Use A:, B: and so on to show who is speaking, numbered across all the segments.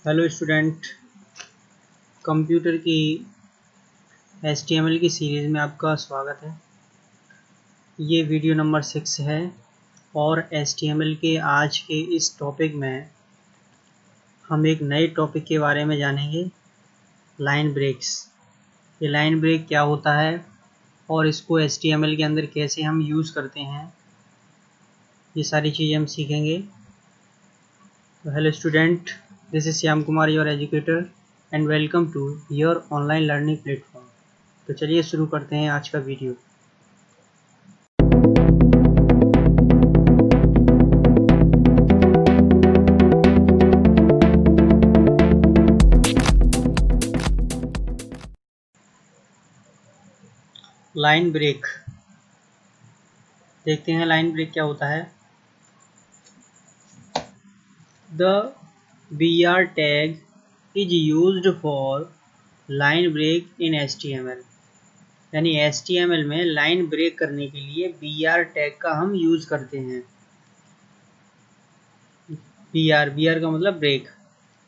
A: Hello student, computer की HTML की series में आपका स्वागत है। ये वीडियो नंबर 6 है और HTML के आज के इस टॉपिक में हम एक नए टॉपिक के बारे में जानेंगे, लाइन ब्रेक्स। ये लाइन ब्रेक क्या होता है और इसको HTML के अंदर कैसे हम यूज़ करते हैं, ये सारी चीज़ें हम सीखेंगे। तो hello student, this is Shyam Kumar, your educator, and welcome to your online learning platform. तो चलिए शुरू करते हैं आज का वीडियो। लाइन ब्रेक देखते हैं। लाइन ब्रेक क्या होता है। The BR tag is used for line break in HTML। यानी HTML में लाइन ब्रेक करने के लिए BR टैग का हम यूज करते हैं। BR का मतलब ब्रेक।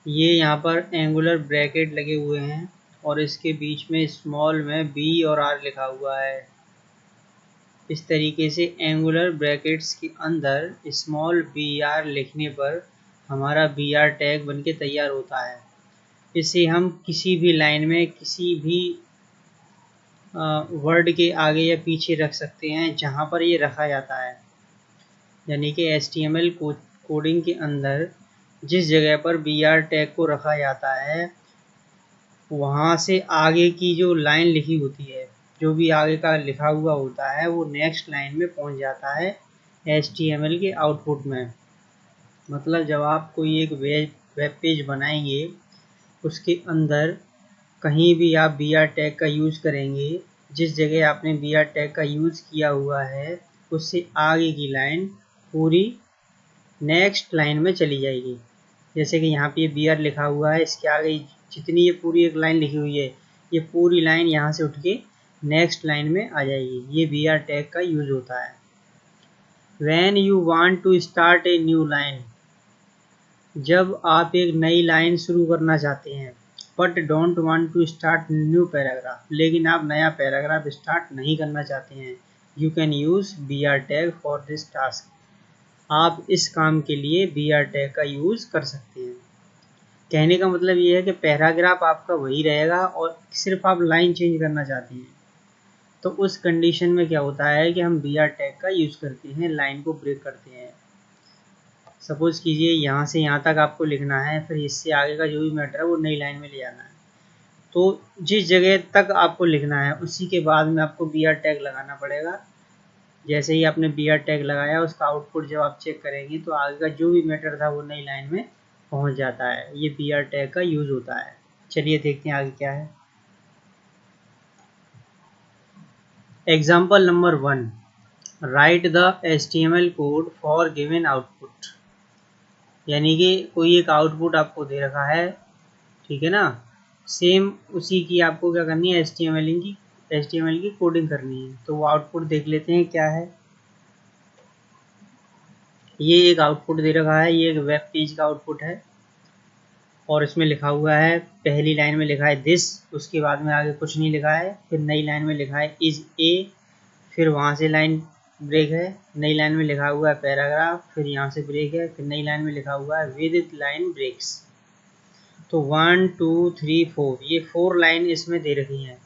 A: ये यहाँ पर एंगुलर ब्रैकेट लगे हुए हैं और इसके बीच में स्मॉल में B और R लिखा हुआ है। इस तरीके से एंगुलर ब्रैकेट्स के अंदर स्मॉल BR लिखने पर हमारा BR टैग बनके तैयार होता है। इसे हम किसी भी लाइन में किसी भी वर्ड के आगे या पीछे रख सकते हैं जहां पर ये रखा जाता है। यानी कि HTML कोडिंग के अंदर जिस जगह पर BR टैग को रखा जाता है वहाँ से आगे की जो लाइन लिखी होती है, जो भी आगे का लिखा हुआ होता है वो नेक्स्ट लाइन में पहुँच जाता है HTML के आउटपुट में। मतलब जब आप कोई एक वेब पेज बनाएंगे उसके अंदर कहीं भी आप BR टैग का यूज़ करेंगे, जिस जगह आपने BR टैग का यूज़ किया हुआ है उससे आगे की लाइन पूरी नेक्स्ट लाइन में चली जाएगी। जैसे कि यहाँ पे BR लिखा हुआ है, इसके आगे जितनी ये पूरी एक लाइन लिखी हुई है ये पूरी लाइन यहाँ से उठ के नेक्स्ट लाइन में आ जाएगी। ये BR टैग का यूज होता है। When you want to start a new line, जब आप एक नई लाइन शुरू करना चाहते हैं, but don't want to start new paragraph, लेकिन आप नया पैराग्राफ स्टार्ट नहीं करना चाहते हैं, you can use BR tag for this task. आप इस काम के लिए BR टैग का यूज कर सकते हैं। कहने का मतलब ये है कि पैराग्राफ आपका वही रहेगा और सिर्फ आप लाइन चेंज करना चाहते हैं, तो उस कंडीशन में क्या होता है कि हम BR टैग का यूज करते हैं, लाइन को ब्रेक करते हैं। सपोज कीजिए यहाँ से यहाँ तक आपको लिखना है, फिर इससे आगे का जो भी मैटर है वो नई लाइन में ले जाना है। तो जिस जगह तक आपको लिखना है उसी के बाद में आपको BR टैग लगाना पड़ेगा। जैसे ही आपने BR टैग लगाया उसका आउटपुट जब आप चेक करेंगे तो आगे का जो भी मैटर था वो नई लाइन में पहुंच जाता है। ये BR टैग का यूज होता है। चलिए देखते हैं आगे क्या है। Example number 1, right the HTML code for given output. यानी कि कोई एक आउटपुट आपको दे रखा है, ठीक है ना। सेम उसी की आपको क्या करनी है, HTML की कोडिंग करनी है। तो वो आउटपुट देख लेते हैं क्या है। ये एक आउटपुट दे रखा है, ये एक वेब पेज का आउटपुट है और इसमें लिखा हुआ है, पहली लाइन में लिखा है दिस, उसके बाद में आगे कुछ नहीं लिखा है। फिर नई लाइन में लिखा है इज ए, फिर वहाँ से लाइन ब्रेक है। नई लाइन में लिखा हुआ है पैराग्राफ, फिर यहाँ से ब्रेक है। फिर नई लाइन में लिखा हुआ है विद लाइन ब्रेक्स। तो 1 2 3 4, ये 4 लाइन इसमें दे रखी हैं,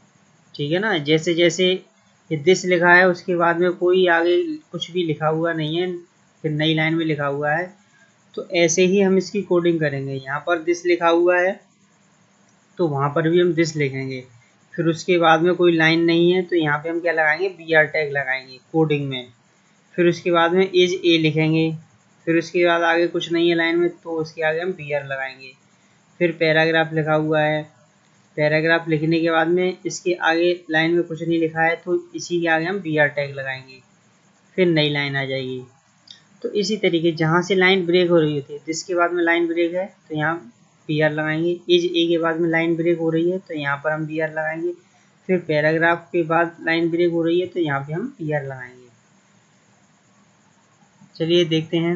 A: ठीक है ना। जैसे जैसे ये दिस लिखा है उसके बाद में कोई आगे कुछ भी लिखा हुआ नहीं है, फिर नई लाइन में लिखा हुआ है। तो ऐसे ही हम इसकी कोडिंग करेंगे। यहाँ पर दिस लिखा हुआ है तो वहाँ पर भी हम दिस लिखेंगे। फिर उसके बाद में कोई लाइन नहीं है तो यहाँ पे हम क्या लगाएंगे, BR टैग लगाएंगे कोडिंग में। फिर उसके बाद में इज ए लिखेंगे। फिर उसके बाद आगे कुछ नहीं है लाइन में तो उसके आगे हम BR लगाएंगे। फिर पैराग्राफ लिखा हुआ है, पैराग्राफ लिखने के बाद में इसके आगे लाइन में कुछ नहीं लिखा है तो इसी के आगे हम BR टैग लगाएंगे। फिर नई लाइन आ जाएगी। तो इसी तरीके जहाँ से लाइन ब्रेक हो रही होती है, जिसके बाद में लाइन ब्रेक है तो यहाँ BR लगाएंगे। इज ए के बाद में लाइन ब्रेक हो रही है तो यहाँ पर हम BR लगाएंगे। फिर पैराग्राफ के बाद लाइन ब्रेक हो रही है तो यहाँ पे हम BR लगाएंगे। चलिए देखते हैं।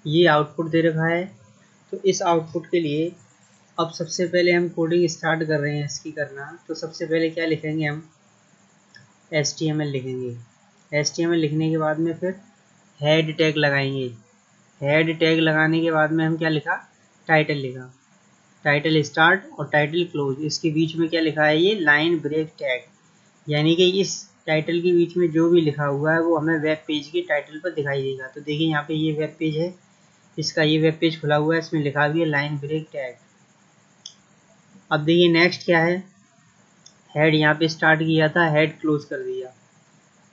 A: ये आउटपुट दे रखा है। तो इस आउटपुट के लिए अब सबसे पहले हम कोडिंग स्टार्ट कर रहे हैं इसकी करना। तो सबसे पहले क्या लिखेंगे, हम HTML लिखेंगे। HTML लिखने के बाद में फिर हेड टैग लगाएंगे। हेड टैग लगाने के बाद में हम क्या लिखा, टाइटल लिखा, टाइटल स्टार्ट और टाइटल क्लोज। इसके बीच में क्या लिखा है, ये लाइन ब्रेक टैग, यानी कि इस टाइटल के बीच में जो भी लिखा हुआ है वो हमें वेब पेज के टाइटल पर दिखाई देगा। तो देखिए यहाँ पे ये वेब पेज है, इसका ये वेब पेज खुला हुआ है, इसमें लिखा हुआ है लाइन ब्रेक टैग। अब देखिए नेक्स्ट क्या है, हेड यहाँ पे स्टार्ट किया था, हेड क्लोज कर दिया।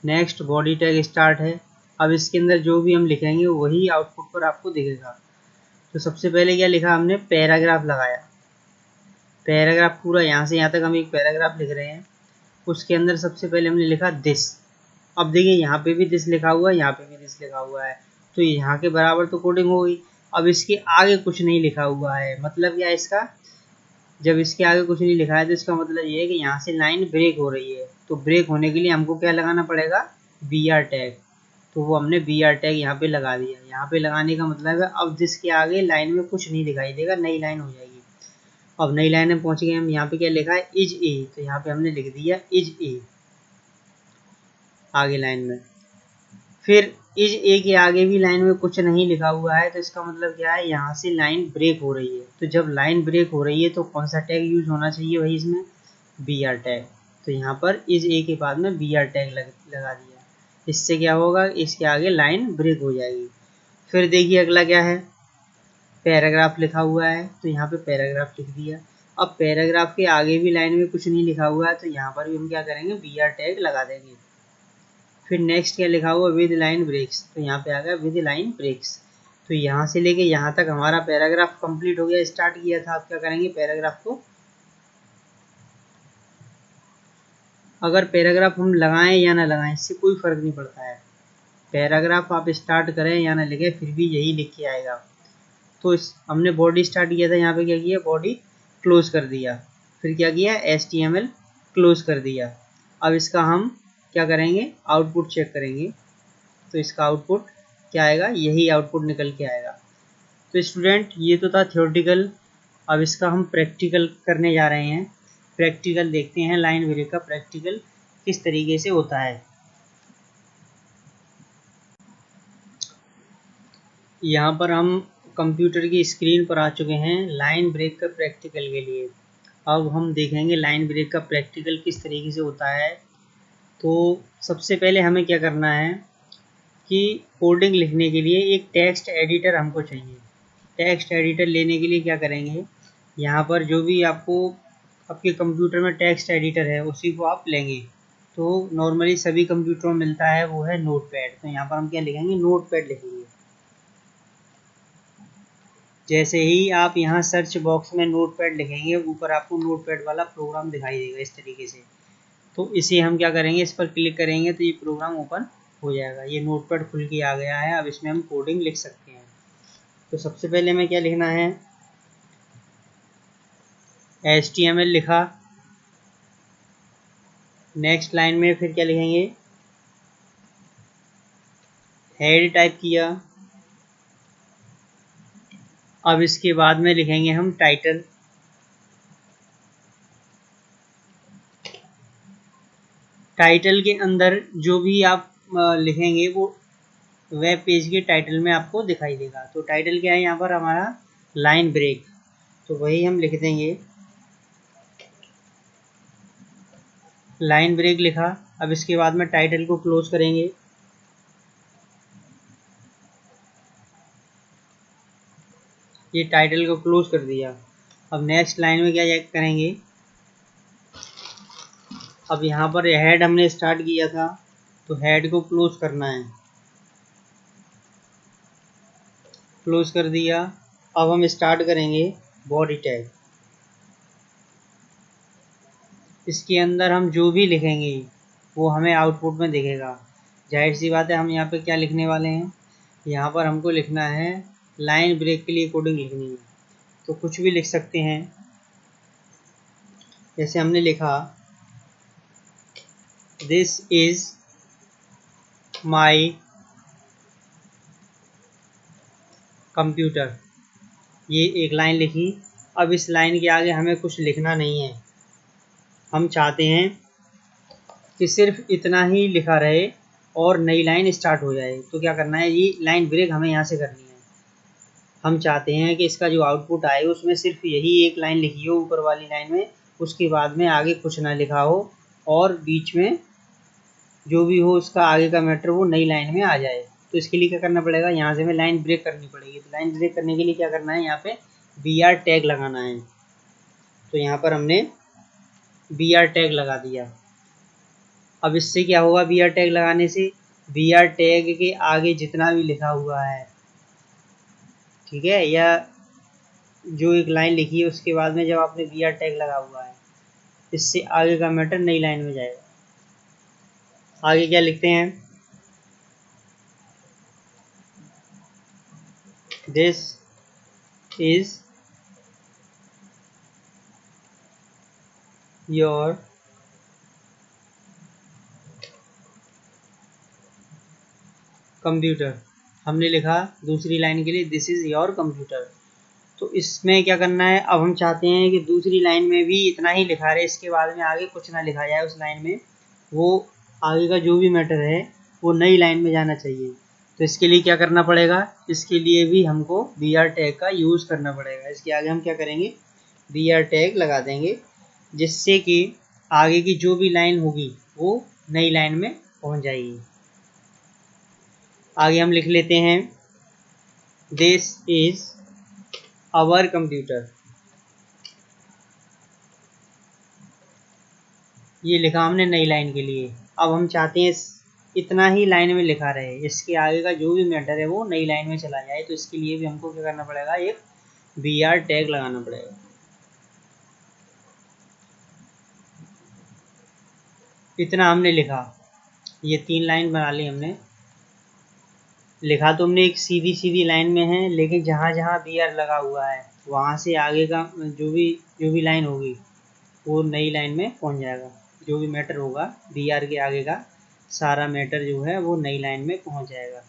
A: नेक्स्ट बॉडी टैग स्टार्ट है। अब इसके अंदर जो भी हम लिखेंगे वही आउटपुट पर आपको दिखेगा। तो सबसे पहले क्या लिखा हमने, पैराग्राफ लगाया। पैराग्राफ पूरा यहाँ से यहाँ तक हम एक पैराग्राफ लिख रहे हैं। उसके अंदर सबसे पहले हमने लिखा दिस। अब देखिए यहाँ पे भी दिस लिखा हुआ है, यहाँ पे भी दिस लिखा हुआ है, तो यहाँ के बराबर तो कोडिंग हो गई। अब इसके आगे कुछ नहीं लिखा हुआ है, मतलब क्या है इसका, जब इसके आगे कुछ नहीं लिखा है तो इसका मतलब ये है कि यहाँ से लाइन ब्रेक हो रही है। तो ब्रेक होने के लिए हमको क्या लगाना पड़ेगा, BR टैग। तो वो हमने BR टैग यहाँ पे लगा दिया। यहाँ पे लगाने का मतलब है अब जिसके आगे लाइन में कुछ नहीं दिखाई देगा, नई लाइन हो जाएगी। अब नई लाइन में पहुंच गए हम, यहाँ पे क्या लिखा है, इज ए, तो यहाँ पे हमने लिख दिया इज ए आगे लाइन में। फिर इज ए के आगे भी लाइन में कुछ नहीं लिखा हुआ है, तो इसका मतलब क्या है, यहाँ से लाइन ब्रेक हो रही है। तो जब लाइन ब्रेक हो रही है तो कौन सा टैग यूज होना चाहिए भाई इसमें, BR टैग। तो यहाँ पर इज ए के बाद में BR टैग लगा दिया। इससे क्या होगा, इसके आगे लाइन ब्रेक हो जाएगी। फिर देखिए अगला क्या है, पैराग्राफ लिखा हुआ है, तो यहाँ पे पैराग्राफ लिख दिया। अब पैराग्राफ के आगे भी लाइन में कुछ नहीं लिखा हुआ है, तो यहाँ पर भी हम क्या करेंगे, BR टैग लगा देंगे। फिर नेक्स्ट क्या लिखा हुआ, विद लाइन ब्रेक्स, तो यहाँ पे आ गया विद लाइन ब्रेक्स। तो यहाँ से लेके यहाँ तक हमारा पैराग्राफ कंप्लीट हो गया, स्टार्ट किया था। आप क्या करेंगे, पैराग्राफ को, अगर पैराग्राफ हम लगाएं या ना लगाएं इससे कोई फर्क नहीं पड़ता है। पैराग्राफ आप स्टार्ट करें या ना लिखें फिर भी यही लिख के आएगा। तो हमने बॉडी स्टार्ट किया था, यहाँ पे क्या किया, बॉडी क्लोज कर दिया। फिर क्या किया, HTML क्लोज कर दिया। अब इसका हम क्या करेंगे, आउटपुट चेक करेंगे। तो इसका आउटपुट क्या आएगा, यही आउटपुट निकल के आएगा। तो स्टूडेंट ये तो था थ्योरेटिकल, अब इसका हम प्रैक्टिकल करने जा रहे हैं। प्रैक्टिकल देखते हैं लाइन ब्रेक का प्रैक्टिकल किस तरीके से होता है। यहाँ पर हम कंप्यूटर की स्क्रीन पर आ चुके हैं लाइन ब्रेक का प्रैक्टिकल के लिए। अब हम देखेंगे लाइन ब्रेक का प्रैक्टिकल किस तरीके से होता है। तो सबसे पहले हमें क्या करना है कि कोडिंग लिखने के लिए एक टेक्स्ट एडिटर हमको चाहिए। टेक्स्ट एडिटर लेने के लिए क्या करेंगे, यहाँ पर जो भी आपको आपके कंप्यूटर में टेक्स्ट एडिटर है उसी को आप लेंगे। तो नॉर्मली सभी कंप्यूटरों में मिलता है, वो है नोटपैड। तो यहाँ पर हम क्या लिखेंगे, नोटपैड लिखेंगे। जैसे ही आप यहाँ सर्च बॉक्स में नोटपैड लिखेंगे ऊपर आपको नोटपैड वाला प्रोग्राम दिखाई देगा इस तरीके से। तो इसे हम क्या करेंगे, इस पर क्लिक करेंगे तो ये प्रोग्राम ओपन हो जाएगा। ये नोटपैड खुल के आ गया है, अब इसमें हम कोडिंग लिख सकते हैं। तो सबसे पहले हमें क्या लिखना है, HTML लिखा। नेक्स्ट लाइन में फिर क्या लिखेंगे, हेड टाइप किया। अब इसके बाद में लिखेंगे हम टाइटल। टाइटल के अंदर जो भी आप लिखेंगे वो वेब पेज के टाइटल में आपको दिखाई देगा। तो टाइटल क्या है यहाँ पर हमारा, लाइन ब्रेक, तो वही हम लिख देंगे, लाइन ब्रेक लिखा। अब इसके बाद में टाइटल को क्लोज करेंगे। ये टाइटल को क्लोज कर दिया। अब नेक्स्ट लाइन में क्या करेंगे, अब यहाँ पर हेड हमने स्टार्ट किया था तो हेड को क्लोज करना है, क्लोज कर दिया। अब हम स्टार्ट करेंगे बॉडी टैग। इसके अंदर हम जो भी लिखेंगे वो हमें आउटपुट में दिखेगा। जाहिर सी बात है, हम यहाँ पे क्या लिखने वाले हैं, यहाँ पर हमको लिखना है लाइन ब्रेक के लिए कोडिंग लिखनी है। तो कुछ भी लिख सकते हैं, जैसे हमने लिखा दिस इज माई कंप्यूटर, ये एक लाइन लिखी। अब इस लाइन के आगे हमें कुछ लिखना नहीं है, हम चाहते हैं कि सिर्फ इतना ही लिखा रहे और नई लाइन स्टार्ट हो जाए। तो क्या करना है, ये लाइन ब्रेक हमें यहाँ से करनी है। हम चाहते हैं कि इसका जो आउटपुट आए उसमें सिर्फ यही एक लाइन लिखी हो ऊपर वाली लाइन में, उसके बाद में आगे कुछ ना लिखा हो और बीच में जो भी हो उसका आगे का मैटर वो नई लाइन में आ जाए। तो इसके लिए क्या करना पड़ेगा, यहाँ से हमें लाइन ब्रेक करनी पड़ेगी। तो लाइन ब्रेक करने के लिए क्या करना है, यहाँ पे BR टैग लगाना है। तो यहाँ पर हमने BR टैग लगा दिया। अब इससे क्या होगा, BR टैग लगाने से BR टैग के आगे जितना भी लिखा हुआ है, ठीक है, या जो एक लाइन लिखी है उसके बाद में जब आपने BR टैग लगा हुआ है, इससे आगे का मैटर नई लाइन में जाएगा। आगे क्या लिखते हैं, दिस इज योर कंप्यूटर। हमने लिखा दूसरी लाइन के लिए दिस इज योर कंप्यूटर। तो इसमें क्या करना है, अब हम चाहते हैं कि दूसरी लाइन में भी इतना ही लिखा रहे, इसके बाद में आगे कुछ ना लिखा जाए उस लाइन में, वो आगे का जो भी मैटर है वो नई लाइन में जाना चाहिए। तो इसके लिए क्या करना पड़ेगा, इसके लिए भी हमको BR टैग का यूज़ करना पड़ेगा। इसके आगे हम क्या करेंगे, BR टैग लगा देंगे, जिससे कि आगे की जो भी लाइन होगी वो नई लाइन में पहुंच जाएगी। आगे हम लिख लेते हैं दिस इज आवर कंप्यूटर। ये लिखा हमने नई लाइन के लिए। अब हम चाहते हैं इतना ही लाइन में लिखा रहे, इसके आगे का जो भी मैटर है वो नई लाइन में चला जाए। तो इसके लिए भी हमको क्या करना पड़ेगा, एक BR टैग लगाना पड़ेगा। इतना हमने लिखा, ये 3 लाइन बना ली हमने। लिखा तो हमने एक सीधी सीधी लाइन में है, लेकिन जहाँ जहाँ BR लगा हुआ है वहाँ से आगे का जो भी लाइन होगी वो नई लाइन में पहुँच जाएगा। जो भी मैटर होगा BR के आगे का सारा मैटर जो है वो नई लाइन में पहुँच जाएगा।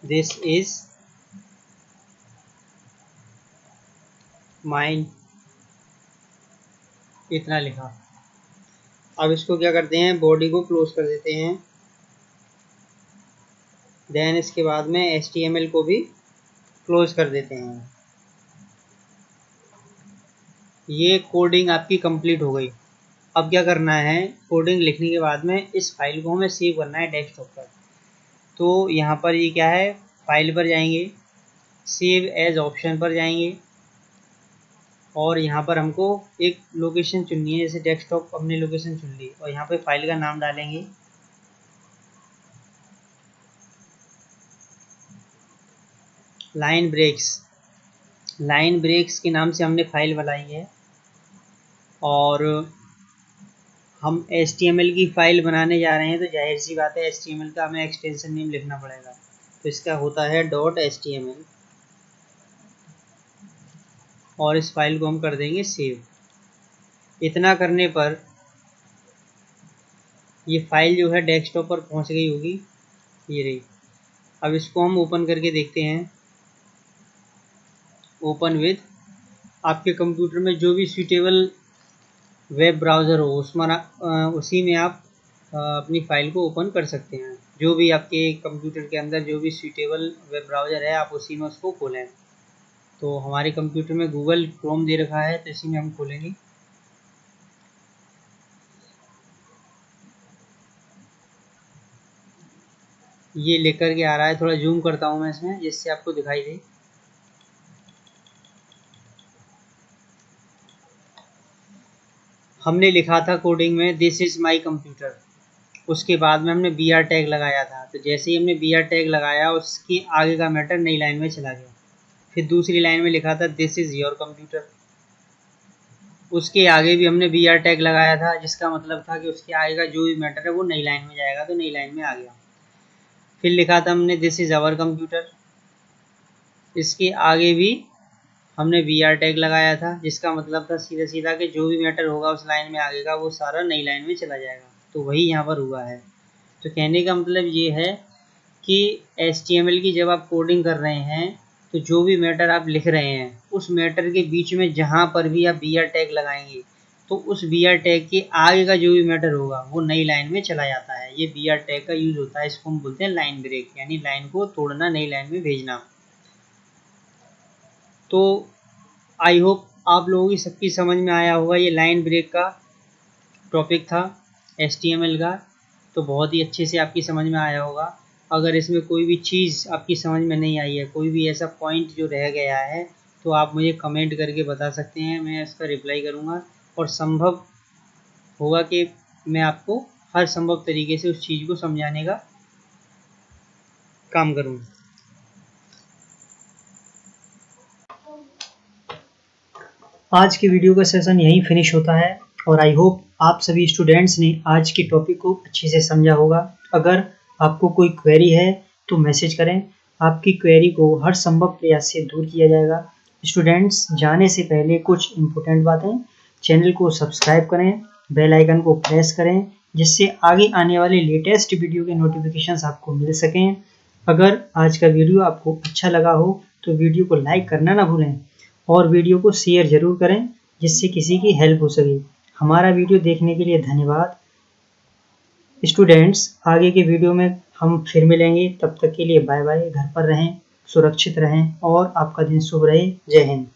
A: दिस इज माइन, इतना लिखा। अब इसको क्या करते हैं, बॉडी को क्लोज कर देते हैं। देन इसके बाद में HTML को भी क्लोज कर देते हैं। ये कोडिंग आपकी कंप्लीट हो गई। अब क्या करना है, कोडिंग लिखने के बाद में इस फाइल को हमें सेव करना है डेस्कटॉप पर। तो यहाँ पर ये क्या है, फाइल पर जाएंगे, सेव एज ऑप्शन पर जाएंगे और यहाँ पर हमको एक लोकेशन चुननी है। जैसे डेस्कटॉप हमने लोकेशन चुन ली और यहाँ पे फाइल का नाम डालेंगे, लाइन ब्रेक्स। लाइन ब्रेक्स के नाम से हमने फाइल बनाई है और हम HTML की फ़ाइल बनाने जा रहे हैं, तो जाहिर सी बात है HTML का हमें एक्सटेंशन नेम लिखना पड़ेगा। तो इसका होता है .html और इस फाइल को हम कर देंगे सेव। इतना करने पर ये फाइल जो है डेस्कटॉप पर पहुंच गई होगी, ये रही। अब इसको हम ओपन करके देखते हैं। ओपन विद, आपके कंप्यूटर में जो भी सूटेबल वेब ब्राउज़र हो उसी में आप अपनी फ़ाइल को ओपन कर सकते हैं। जो भी आपके कंप्यूटर के अंदर जो भी सूटेबल वेब ब्राउज़र है आप उसी में उसको खोलें। तो हमारे कंप्यूटर में गूगल क्रोम दे रखा है, तो इसी में हम खोलेंगे। ये लेकर के आ रहा है, थोड़ा जूम करता हूँ मैं इसमें जिससे आपको दिखाई दे। हमने लिखा था कोडिंग में दिस इज़ माई कंप्यूटर, उसके बाद में हमने BR टैग लगाया था। तो जैसे ही हमने BR टैग लगाया उसके आगे का मैटर नई लाइन में चला गया। फिर दूसरी लाइन में लिखा था दिस इज़ योर कंप्यूटर, उसके आगे भी हमने BR टैग लगाया था, जिसका मतलब था कि उसके आगे का जो भी मैटर है वो नई लाइन में जाएगा। तो नई लाइन में आ गया। फिर लिखा था हमने दिस इज़ आवर कंप्यूटर, इसके आगे भी हमने BR टैग लगाया था, जिसका मतलब था सीधा सीधा कि जो भी मैटर होगा उस लाइन में आगे का वो सारा नई लाइन में चला जाएगा। तो वही यहाँ पर हुआ है। तो कहने का मतलब ये है कि HTML की जब आप कोडिंग कर रहे हैं तो जो भी मैटर आप लिख रहे हैं उस मैटर के बीच में जहाँ पर भी आप BR टैग लगाएंगे तो उस BR टैग के आगे का जो भी मैटर होगा वो नई लाइन में चला जाता है। ये BR टैग का यूज होता है, इसको हम बोलते हैं लाइन ब्रेक, यानी लाइन को तोड़ना, नई लाइन में भेजना। तो आई होप आप लोगों की सबकी समझ में आया होगा, ये लाइन ब्रेक का टॉपिक था HTML का, तो बहुत ही अच्छे से आपकी समझ में आया होगा। अगर इसमें कोई भी चीज़ आपकी समझ में नहीं आई है, कोई भी ऐसा पॉइंट जो रह गया है, तो आप मुझे कमेंट करके बता सकते हैं, मैं इसका रिप्लाई करूँगा और संभव होगा कि मैं आपको हर संभव तरीके से उस चीज़ को समझाने का काम करूँ। आज की वीडियो का सेशन यहीं फिनिश होता है और आई होप आप सभी स्टूडेंट्स ने आज के टॉपिक को अच्छे से समझा होगा। अगर आपको कोई क्वेरी है तो मैसेज करें, आपकी क्वेरी को हर संभव प्रयास से दूर किया जाएगा। स्टूडेंट्स, जाने से पहले कुछ इम्पोर्टेंट बातें, चैनल को सब्सक्राइब करें, बेल आइकन को प्रेस करें जिससे आगे आने वाले लेटेस्ट वीडियो के नोटिफिकेशंस आपको मिल सकें। अगर आज का वीडियो आपको अच्छा लगा हो तो वीडियो को लाइक करना ना भूलें और वीडियो को शेयर जरूर करें जिससे किसी की हेल्प हो सके। हमारा वीडियो देखने के लिए धन्यवाद। स्टूडेंट्स, आगे के वीडियो में हम फिर मिलेंगे, तब तक के लिए बाय बाय। घर पर रहें, सुरक्षित रहें और आपका दिन शुभ रहे। जय हिंद।